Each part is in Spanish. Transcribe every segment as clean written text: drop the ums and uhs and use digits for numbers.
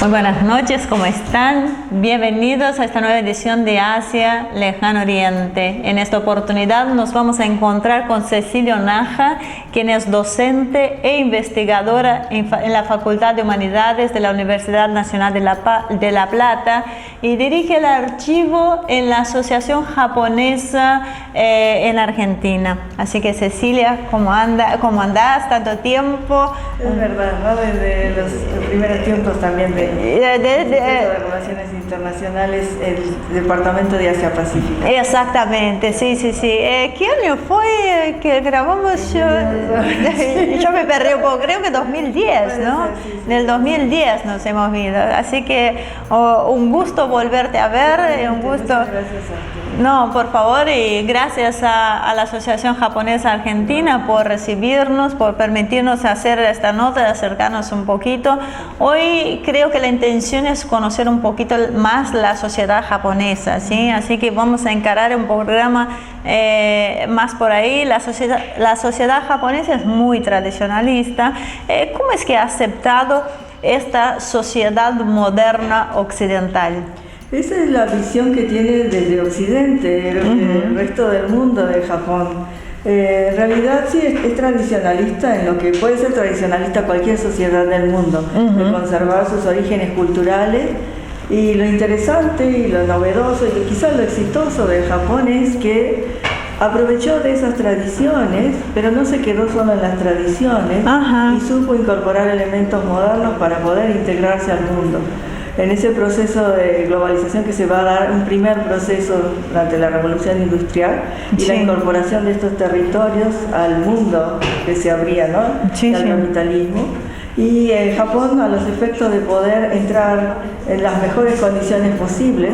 Muy buenas noches, ¿cómo están? Bienvenidos a esta nueva edición de Asia, Lejano Oriente. En esta oportunidad nos vamos a encontrar con Cecilio Naja, quien es docente e investigadora en la Facultad de Humanidades de la Universidad Nacional de La Plata y dirige el archivo en la Asociación Japonesa en Argentina. Así que Cecilia, ¿cómo andás? ¿Tanto tiempo? Es verdad, ¿no? Desde los primeros tiempos también del Instituto de Relaciones Internacionales, el Departamento de Asia Pacífico. Exactamente, sí. ¿Qué año fue que grabamos? Yo me perdí un poco, creo que 2010, ¿no? Sí. Del 2010 nos hemos visto, así que un gusto volverte a ver, un gusto. Muchas gracias a ti. No, por favor, y gracias a la Asociación Japonesa Argentina por recibirnos, por permitirnos hacer esta nota, acercarnos un poquito. Hoy creo que la intención es conocer un poquito más la sociedad japonesa, ¿sí? Así que vamos a encarar un programa más por ahí. La sociedad japonesa es muy tradicionalista. ¿Cómo es que ha aceptado esta sociedad moderna occidental? Esa es la visión que tiene desde Occidente, el resto del mundo de Japón. En realidad sí es tradicionalista en lo que puede ser tradicionalista cualquier sociedad del mundo, de conservar sus orígenes culturales. Y lo interesante y lo novedoso y quizás lo exitoso de Japón es que aprovechó de esas tradiciones, pero no se quedó solo en las tradiciones y supo incorporar elementos modernos para poder integrarse al mundo. En ese proceso de globalización que se va a dar, un primer proceso durante la revolución industrial y la incorporación de estos territorios al mundo que se abría, ¿no? Al capitalismo. Y Japón, a los efectos de poder entrar en las mejores condiciones posibles,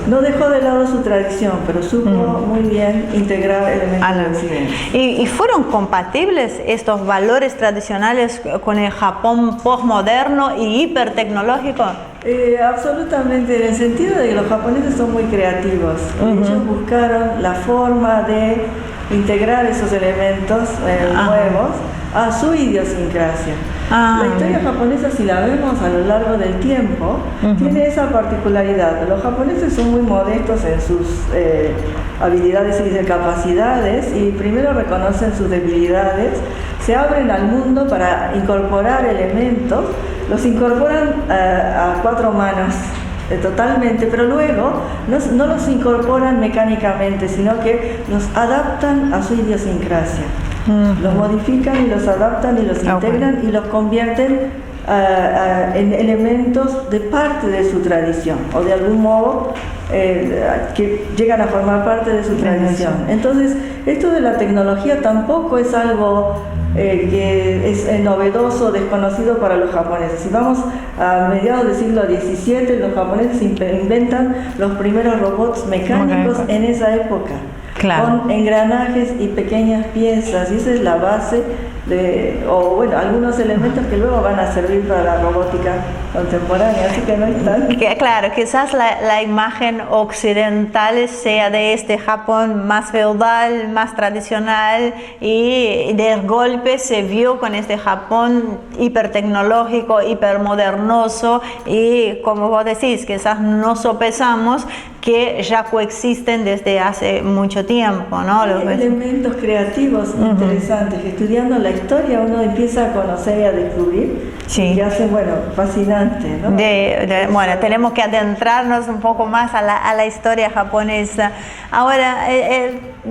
no dejó de lado su tradición, pero supo muy bien integrar elementos del occidente. ¿Y fueron compatibles estos valores tradicionales con el Japón postmoderno y hipertecnológico? Absolutamente, en el sentido de que los japoneses son muy creativos. Ellos buscaron la forma de integrar esos elementos nuevos a su idiosincrasia. La historia japonesa, si la vemos a lo largo del tiempo, tiene esa particularidad. Los japoneses son muy modestos en sus habilidades y capacidades y primero reconocen sus debilidades, se abren al mundo para incorporar elementos, los incorporan a cuatro manos totalmente, pero luego no los incorporan mecánicamente, sino que los adaptan a su idiosincrasia. Los modifican y los adaptan y los integran y los convierten en elementos de parte de su tradición o de algún modo que llegan a formar parte de su tradición. Entonces, esto de la tecnología tampoco es algo que es novedoso, desconocido para los japoneses. Si vamos a mediados del siglo XVII, los japoneses inventan los primeros robots mecánicos en esa época. Con engranajes y pequeñas piezas, y esa es la base de, algunos elementos que luego van a servir para la robótica contemporánea, así que no es tan... Claro, quizás la imagen occidental sea de este Japón más feudal, más tradicional, y de golpe se vio con este Japón hipertecnológico, hipermodernoso, y como vos decís, quizás no sopesamos que ya coexisten desde hace mucho tiempo, ¿no? Hay elementos creativos interesantes que estudiando la historia uno empieza a conocer y a descubrir que hacen, fascinante, ¿no? Bueno, tenemos que adentrarnos un poco más a la historia japonesa. Ahora,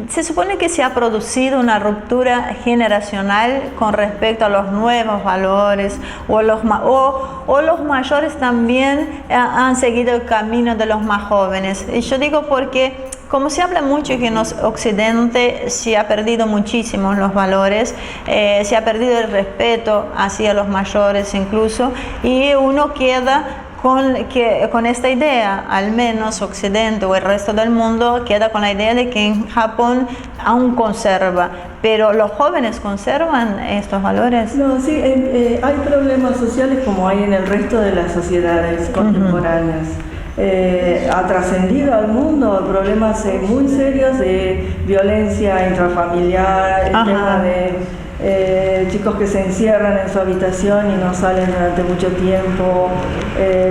se supone que se ha producido una ruptura generacional con respecto a los nuevos valores o los mayores también han seguido el camino de los más jóvenes. Y yo digo porque como se habla mucho que en Occidente se ha perdido muchísimo los valores, se ha perdido el respeto hacia los mayores incluso, y uno queda con esta idea, al menos Occidente o el resto del mundo queda con la idea de que en Japón aún conserva, pero ¿los jóvenes conservan estos valores? No, sí, hay problemas sociales como hay en el resto de las sociedades contemporáneas. Ha trascendido al mundo problemas muy serios de violencia intrafamiliar, el tema de chicos que se encierran en su habitación y no salen durante mucho tiempo,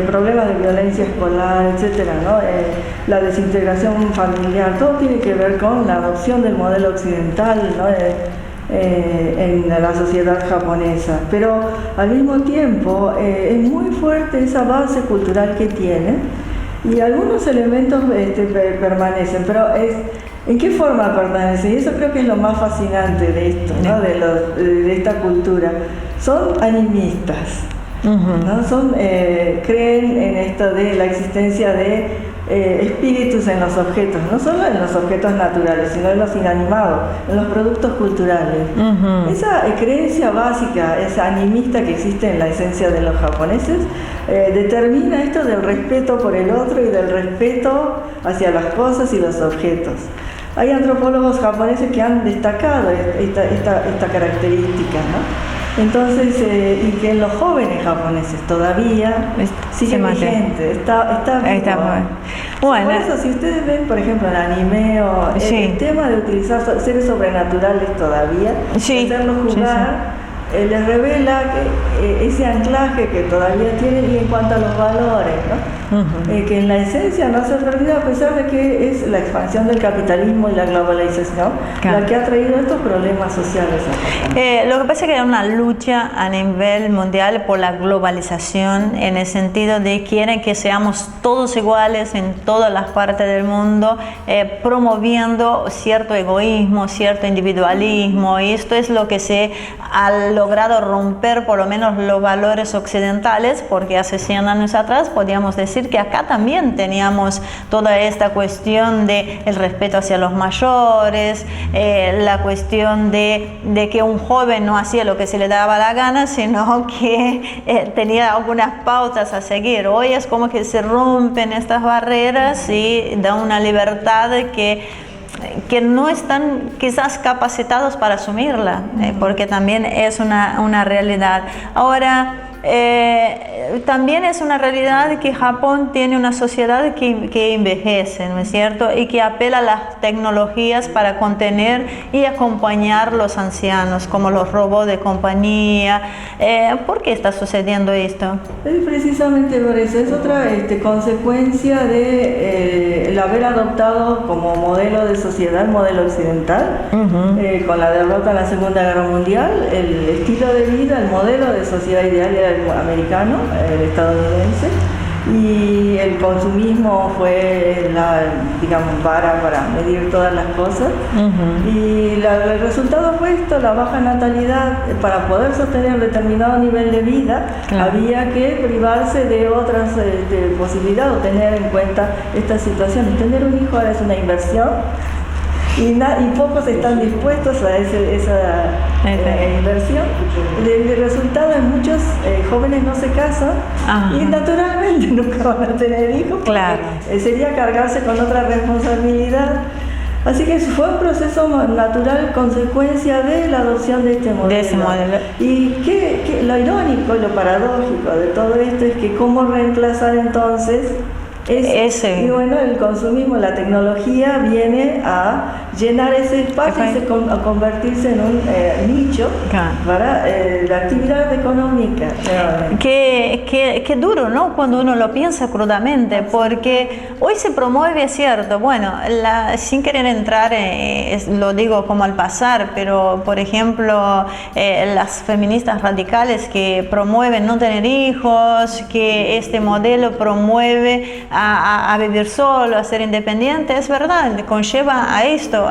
problemas de violencia escolar, etcétera, ¿no? La desintegración familiar, todo tiene que ver con la adopción del modelo occidental, ¿no? En la sociedad japonesa, pero al mismo tiempo es muy fuerte esa base cultural que tiene y algunos elementos permanecen, pero ¿en qué forma permanecen? Y eso creo que es lo más fascinante de esto, ¿no? De esta cultura. Son animistas, ¿no? Creen en esto de la existencia de espíritus en los objetos, no solo en los objetos naturales, sino en los inanimados, en los productos culturales. Esa creencia básica, esa animista que existe en la esencia de los japoneses, determina esto del respeto por el otro y del respeto hacia las cosas y los objetos. Hay antropólogos japoneses que han destacado esta característica, ¿no? Entonces, y que en los jóvenes japoneses todavía sigue vigente, está vivo. Bueno. Por eso, si ustedes ven, por ejemplo, el anime o el tema de utilizar seres sobrenaturales todavía, hacerlos jugar, les revela que ese anclaje que todavía tienen y en cuanto a los valores, ¿no? Que en la esencia no se ha perdido a pesar de que es la expansión del capitalismo y la globalización la que ha traído estos problemas sociales. Lo que pasa es que hay una lucha a nivel mundial por la globalización, en el sentido de que quieren que seamos todos iguales en todas las partes del mundo, promoviendo cierto egoísmo, cierto individualismo, y esto es lo que se ha logrado romper, por lo menos los valores occidentales, porque hace 100 años atrás podíamos decir que acá también teníamos toda esta cuestión de el respeto hacia los mayores, la cuestión de que un joven no hacía lo que se le daba la gana, sino que tenía algunas pautas a seguir. Hoy es como que se rompen estas barreras y da una libertad que no están quizás capacitados para asumirla, porque también es una realidad. Ahora, también es una realidad que Japón tiene una sociedad que envejece, ¿no es cierto? Y que apela a las tecnologías para contener y acompañar a los ancianos, como los robots de compañía. ¿Por qué está sucediendo esto? Es precisamente por eso, es otra consecuencia de el haber adoptado como modelo de sociedad, el modelo occidental, con la derrota en la Segunda Guerra Mundial, el estilo de vida, el modelo de sociedad ideal era el americano, el estadounidense, y el consumismo fue la, digamos, vara para medir todas las cosas, y el resultado fue esto, la baja natalidad. Para poder sostener determinado nivel de vida, había que privarse de otras posibilidades o tener en cuenta estas situaciones. Tener un hijo ahora es una inversión, y pocos están dispuestos a esa inversión. El resultado es muchos jóvenes no se casan y naturalmente nunca van a tener hijos, porque sería cargarse con otra responsabilidad. Así que fue un proceso natural, consecuencia de la adopción de este modelo. Y lo irónico, lo paradójico de todo esto es que cómo reemplazar entonces y bueno, el consumismo, la tecnología viene a llenar ese espacio y a convertirse en un nicho para la actividad económica. Qué duro, ¿no? Cuando uno lo piensa crudamente, porque hoy se promueve, cierto, bueno, sin querer entrar, lo digo como al pasar, pero por ejemplo, las feministas radicales que promueven no tener hijos, que este modelo promueve a vivir solo, a ser independiente, es verdad, conlleva a esto,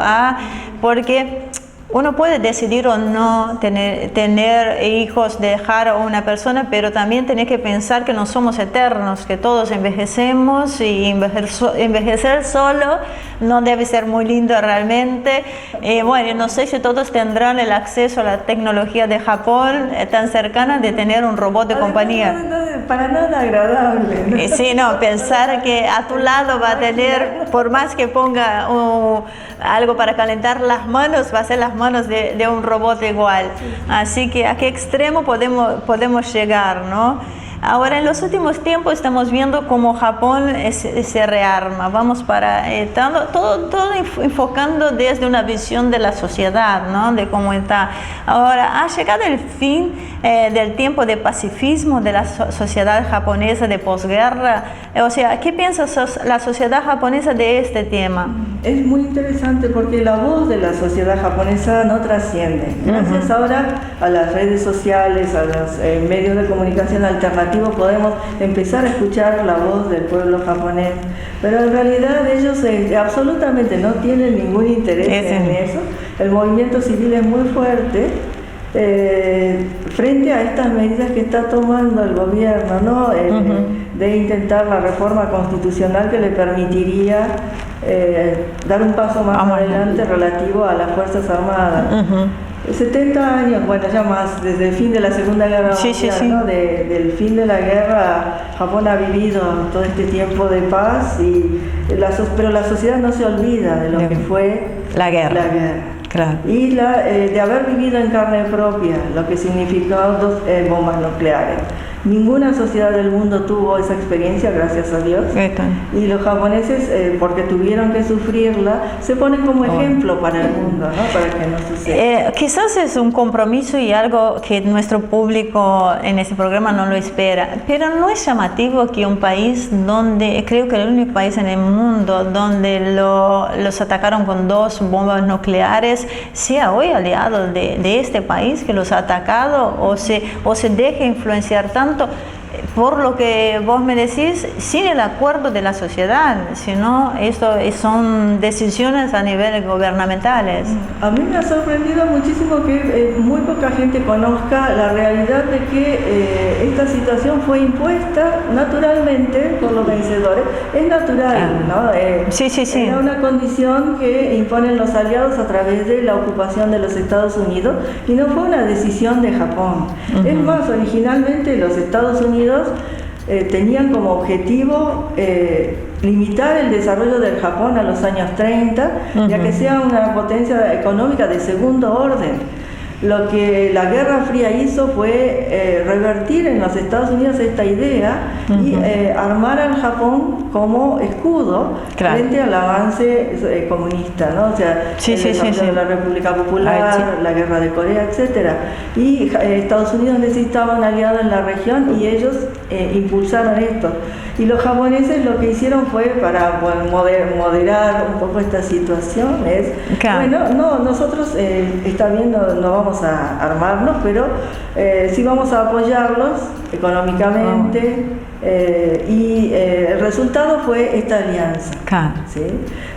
porque uno puede decidir o no tener hijos, dejar a una persona, pero también tiene que pensar que no somos eternos, que todos envejecemos, y envejecer solo no debe ser muy lindo realmente. Bueno, no sé si todos tendrán el acceso a la tecnología de Japón tan cercana de tener un robot de compañía. Para nada agradable, ¿no? Sí, no, pensar que a tu lado va a tener, por más que ponga algo para calentar las manos, va a ser las manos de un robot igual. Así que a qué extremo podemos llegar, ¿no? Ahora, en los últimos tiempos estamos viendo cómo Japón se rearma. Vamos para todo enfocando desde una visión de la sociedad, ¿no? De cómo está. Ahora, ha llegado el fin del tiempo de pacifismo de la sociedad japonesa de posguerra. O sea, ¿qué piensa la sociedad japonesa de este tema? Es muy interesante porque la voz de la sociedad japonesa no trasciende. Gracias ahora a las redes sociales, a los medios de comunicación alternativos, podemos empezar a escuchar la voz del pueblo japonés. Pero en realidad ellos absolutamente no tienen ningún interés en eso. El movimiento civil es muy fuerte. Frente a estas medidas que está tomando el gobierno, ¿no? De intentar la reforma constitucional que le permitiría dar un paso más adelante relativo a las Fuerzas Armadas. 70 años, bueno, ya más, desde el fin de la Segunda Guerra Mundial, ¿no? Del fin de la guerra, Japón ha vivido todo este tiempo de paz, pero la sociedad no se olvida de lo que fue la guerra. Claro. Y de haber vivido en carne propia lo que significó dos bombas nucleares. Ninguna sociedad del mundo tuvo esa experiencia, gracias a Dios. Y los japoneses, porque tuvieron que sufrirla, se ponen como ejemplo para el mundo, ¿no? Para que no suceda. Quizás es un compromiso y algo que nuestro público en este programa no lo espera, pero no es llamativo que un país donde, creo que el único país en el mundo donde los atacaron con 2 bombas nucleares, sea hoy aliado de este país que los ha atacado o se deje influenciar tanto por lo que vos me decís, sin el acuerdo de la sociedad, sino esto son decisiones a nivel gubernamentales. A mí me ha sorprendido muchísimo que muy poca gente conozca la realidad de que esta situación fue impuesta naturalmente por los vencedores. Es natural, ¿no? Era una condición que imponen los aliados a través de la ocupación de los Estados Unidos y no fue una decisión de Japón. Es más, originalmente los Estados Unidos tenían como objetivo limitar el desarrollo del Japón a los años 30, ya que sea una potencia económica de segundo orden. Lo que la Guerra Fría hizo fue revertir en los Estados Unidos esta idea y armar al Japón como escudo frente al avance comunista, ¿no? O sea, el desarrollo de la República Popular, la Guerra de Corea, etc. Y Estados Unidos necesitaba un aliado en la región y ellos impulsaron esto. Y los japoneses lo que hicieron fue, para moderar un poco esta situación, bueno, nosotros está bien, no vamos a armarnos, pero sí vamos a apoyarlos económicamente y el resultado fue esta alianza. ¿Sí?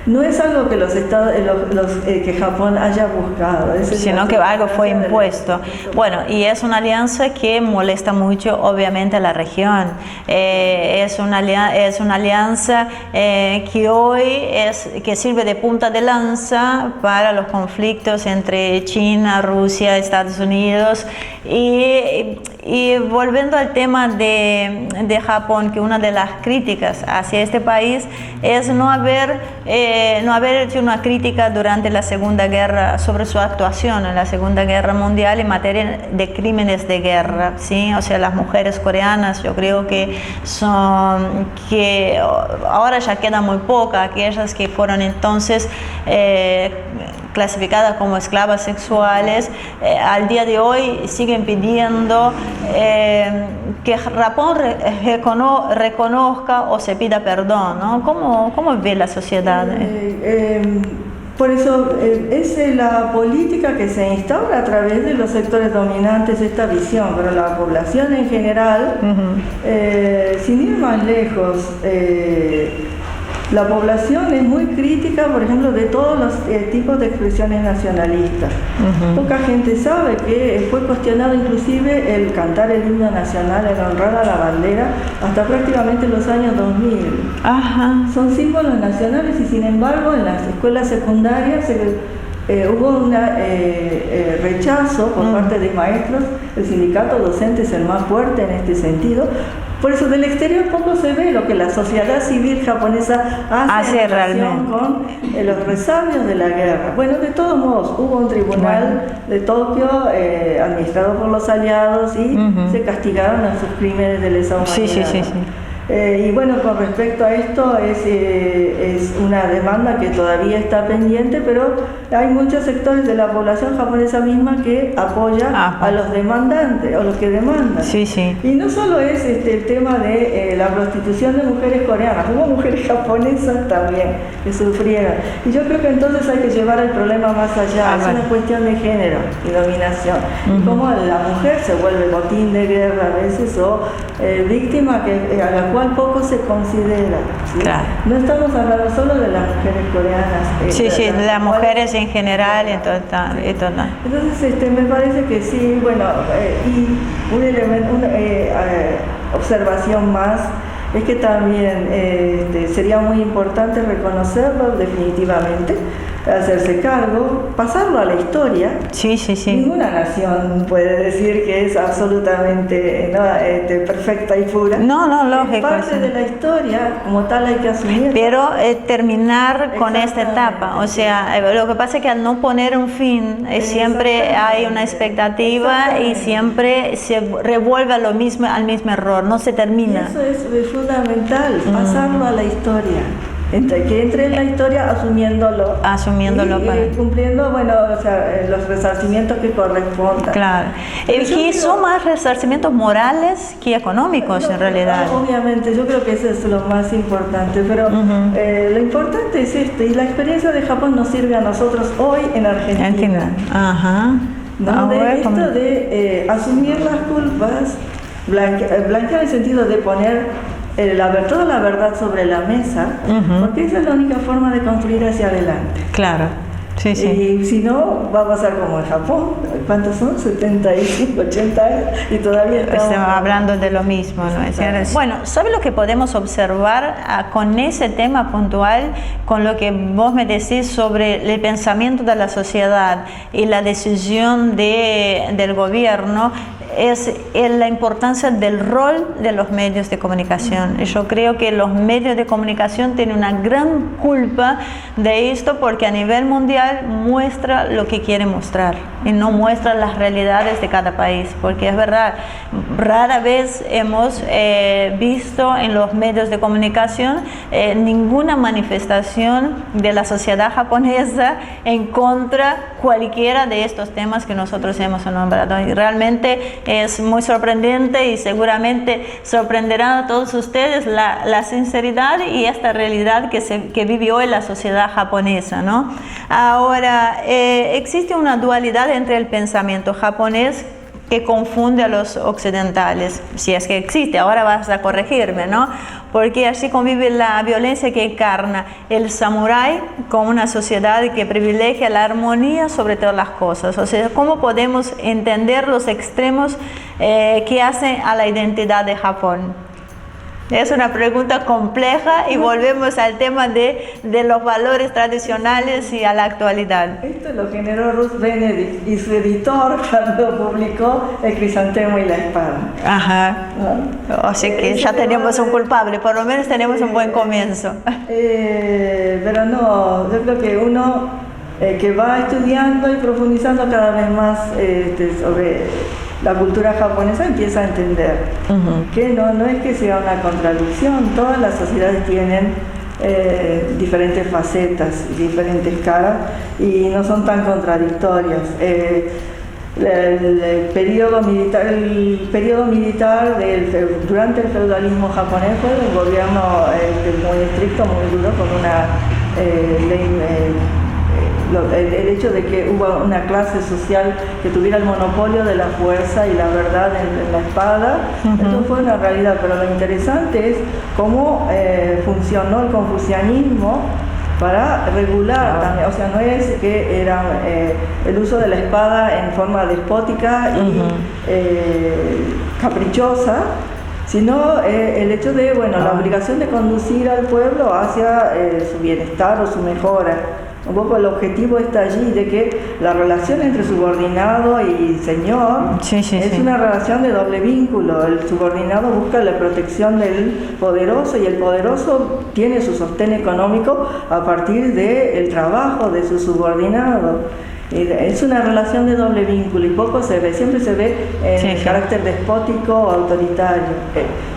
No es algo que que Japón haya buscado, sino que algo fue impuesto. Bueno, y es una alianza que molesta mucho, obviamente, a la región. Es una alianza que hoy que sirve de punta de lanza para los conflictos entre China, Rusia, Estados Unidos. Y volviendo al tema de Japón, que una de las críticas hacia este país es no haber hecho una crítica durante la Segunda Guerra sobre su actuación en la Segunda Guerra Mundial en materia de crímenes de guerra, ¿sí? O sea, las mujeres coreanas, yo creo que ahora ya quedan muy pocas, aquellas que fueron entonces clasificadas como esclavas sexuales, al día de hoy siguen pidiendo que Japón reconozca o se pida perdón, ¿no? ¿Cómo ve la sociedad? Por eso es la política que se instaura a través de los sectores dominantes esta visión, pero la población en general, sin ir más lejos, la población es muy crítica, por ejemplo, de todos los tipos de expresiones nacionalistas. Poca gente sabe que fue cuestionado inclusive el cantar el himno nacional, el honrar a la bandera, hasta prácticamente los años 2000. Son símbolos nacionales y sin embargo en las escuelas secundarias hubo un rechazo por parte de maestros. El sindicato docente es el más fuerte en este sentido. Por eso del exterior poco se ve lo que la sociedad civil japonesa hace en relación con los resabios de la guerra. Bueno, de todos modos, hubo un tribunal de Tokio administrado por los aliados y se castigaron a sus crímenes de lesa humanidad. Sí. Y bueno, con respecto a esto es una demanda que todavía está pendiente, pero hay muchos sectores de la población japonesa misma que apoyan a los demandantes o los que demandan. Y no solo es el tema de la prostitución de mujeres coreanas, hubo mujeres japonesas también que sufrieron. Y yo creo que entonces hay que llevar el problema más allá, es una cuestión de género y dominación. Y cómo la mujer se vuelve botín de guerra a veces o víctima a la cual poco se considera. No estamos hablando solo de las mujeres coreanas. De las mujeres en general. Entonces me parece que sí, bueno, y un elemento, una observación más es que también sería muy importante reconocerlo definitivamente, hacerse cargo, pasarlo a la historia. Ninguna nación puede decir que es absolutamente perfecta y pura. No, lógico. Es parte de la historia, como tal hay que asumirlo. Pero terminar con esta etapa, o sea, lo que pasa es que al no poner un fin, siempre hay una expectativa y siempre se revuelve al mismo error, no se termina. Y eso es fundamental, pasarlo a la historia. Que entre en la historia asumiéndolo y cumpliendo los resarcimientos que correspondan. Y son más resarcimientos morales que económicos en realidad. Obviamente, yo creo que eso es lo más importante, pero lo importante es esto, y la experiencia de Japón nos sirve a nosotros hoy en Argentina. De asumir las culpas, blanquear en el sentido de poner toda la verdad sobre la mesa, porque esa es la única forma de construir hacia adelante. Y si no, va a pasar como en Japón. ¿Cuántos son? 75, 80 años y todavía estamos hablando de lo mismo, ¿no? Bueno, ¿sabe lo que podemos observar con ese tema puntual, con lo que vos me decís sobre el pensamiento de la sociedad y la decisión del gobierno? Es la importancia del rol de los medios de comunicación. Yo creo que los medios de comunicación tienen una gran culpa de esto, porque a nivel mundial muestra lo que quiere mostrar y no muestra las realidades de cada país, porque es verdad, rara vez hemos visto en los medios de comunicación ninguna manifestación de la sociedad japonesa en contra cualquiera de estos temas que nosotros hemos nombrado. Y realmente es muy sorprendente y seguramente sorprenderá a todos ustedes la sinceridad y esta realidad que vive hoy la sociedad japonesa, ¿no? Ahora, existe una dualidad entre el pensamiento japonés que confunde a los occidentales, si es que existe. Ahora vas a corregirme, ¿no? Porque así convive la violencia que encarna el samurái con una sociedad que privilegia la armonía sobre todas las cosas. O sea, ¿cómo podemos entender los extremos que hacen a la identidad de Japón? Es una pregunta compleja y volvemos al tema de los valores tradicionales y a la actualidad. Esto lo generó Ruth Benedict y su editor cuando publicó El crisantemo y la espada. O sea que ya tenemos un culpable, por lo menos tenemos un buen comienzo. Pero no, yo creo que uno que va estudiando y profundizando cada vez más sobre la cultura japonesa empieza a entender que no es que sea una contradicción, todas las sociedades tienen diferentes facetas, diferentes caras y no son tan contradictorias. El periodo militar durante el feudalismo japonés fue un gobierno muy estricto, muy duro, con una ley. El hecho de que hubo una clase social que tuviera el monopolio de la fuerza y la verdad en la espada, eso fue una realidad, pero lo interesante es cómo funcionó el confucianismo para regular también, o sea, no es que era el uso de la espada en forma despótica y caprichosa, sino el hecho de, la obligación de conducir al pueblo hacia su bienestar o su mejora. un poco el objetivo está allí de que la relación entre subordinado y señor es una relación de doble vínculo. El subordinado busca la protección del poderoso y el poderoso tiene su sostén económico a partir del trabajo de su subordinado. Es una relación de doble vínculo y poco se ve, siempre se ve en el carácter despótico o autoritario.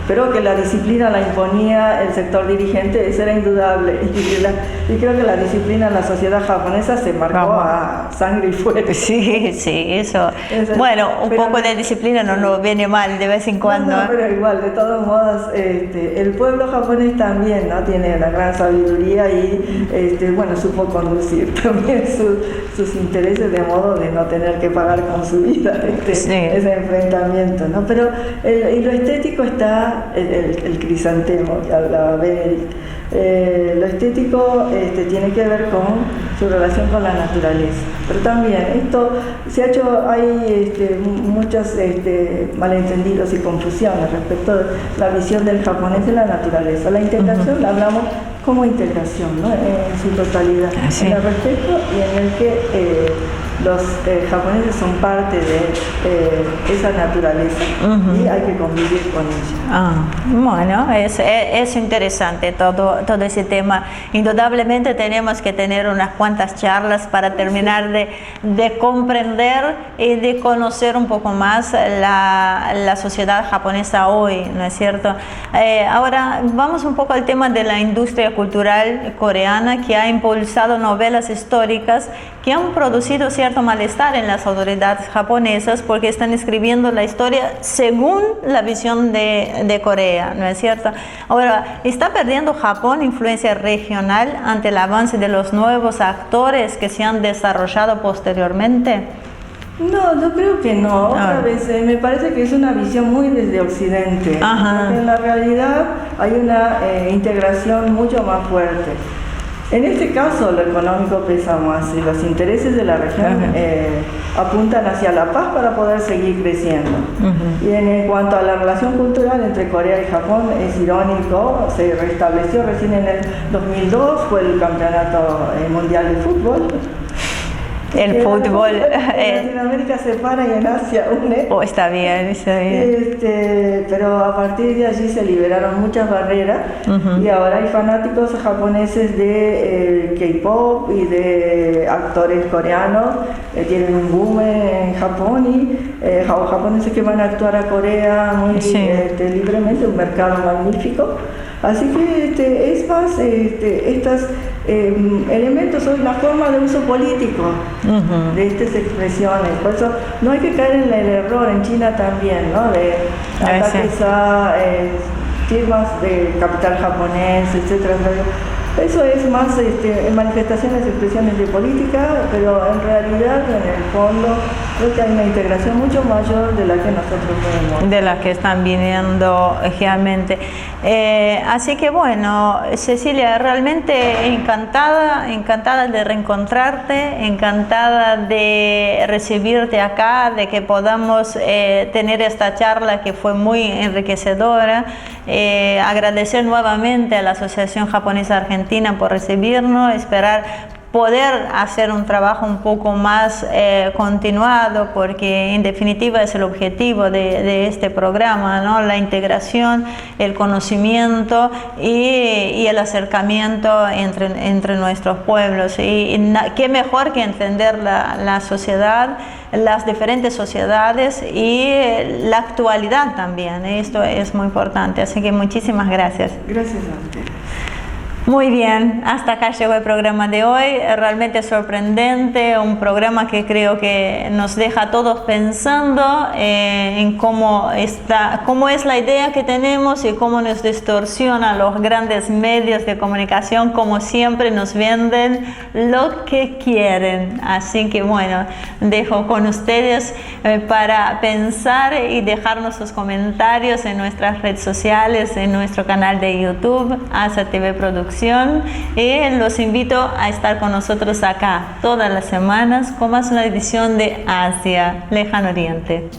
Pero que la disciplina la imponía el sector dirigente, eso era indudable. Y creo que la disciplina en la sociedad japonesa se marcó a sangre y fuego. Sí, eso. Bueno, un poco de disciplina no nos viene mal de vez en cuando. No, pero igual, de todos modos, el pueblo japonés también, ¿no? Tiene una gran sabiduría y, bueno, supo conducir también sus intereses de modo de no tener que pagar con su vida ese enfrentamiento, ¿no? Pero y lo estético está el crisantemo que hablaba Benedict. Lo estético tiene que ver con su relación con la naturaleza, pero también esto se ha hecho, hay muchos malentendidos y confusiones respecto de la visión del japonés de la naturaleza. La integración la hablamos como integración, ¿no? En su totalidad, en el respeto y en el que los japoneses son parte de esa naturaleza y hay que convivir con ella. Bueno, es interesante todo ese tema. Indudablemente tenemos que tener unas cuantas charlas para terminar de comprender y de conocer un poco más la sociedad japonesa hoy, ¿no es cierto? Ahora vamos un poco al tema de la industria cultural coreana, que ha impulsado novelas históricas que han producido cierto malestar en las autoridades japonesas porque están escribiendo la historia según la visión de Corea, ¿no es cierto? Ahora, ¿está perdiendo Japón influencia regional ante el avance de los nuevos actores que se han desarrollado posteriormente? No, yo creo que no. Otra vez, me parece que es una visión muy desde Occidente. En la realidad hay una integración mucho más fuerte. En este caso, lo económico pesa más y los intereses de la región apuntan hacia la paz para poder seguir creciendo. Y en cuanto a la relación cultural entre Corea y Japón, es irónico, se restableció recién en el 2002, fue el campeonato mundial de fútbol. El fútbol en Latinoamérica separa y en Asia une. Está bien. Pero a partir de allí se liberaron muchas barreras y ahora hay fanáticos japoneses de K-pop y de actores coreanos que tienen un boom en Japón y japoneses que van a actuar a Corea muy libremente, un mercado magnífico. Así que es más estos elementos son la forma de uso político de estas expresiones. Por eso no hay que caer en el error, en China también, ¿no? De ataques a firmas de capital japonés, etcétera. Eso es más manifestaciones, expresiones de política, pero en realidad, en el fondo, creo que hay una integración mucho mayor de la que nosotros vemos. De las que están viniendo realmente. Así que bueno, Cecilia, realmente encantada de reencontrarte, encantada de recibirte acá, de que podamos tener esta charla que fue muy enriquecedora. Agradecer nuevamente a la Asociación Japonesa Argentina por recibirnos, esperar poder hacer un trabajo un poco más continuado, porque en definitiva es el objetivo de este programa, ¿no? La integración, el conocimiento y el acercamiento entre nuestros pueblos. Y qué mejor que entender la sociedad, las diferentes sociedades y la actualidad también. Esto es muy importante, así que muchísimas gracias. Gracias a usted. Muy bien, hasta acá llegó el programa de hoy, realmente sorprendente, un programa que creo que nos deja a todos pensando en cómo es la idea que tenemos y cómo nos distorsiona los grandes medios de comunicación, como siempre nos venden lo que quieren. Así que bueno, dejo con ustedes para pensar y dejarnos sus comentarios en nuestras redes sociales, en nuestro canal de YouTube, Asia TV Producción. Y los invito a estar con nosotros acá todas las semanas con más una edición de Asia Lejano Oriente.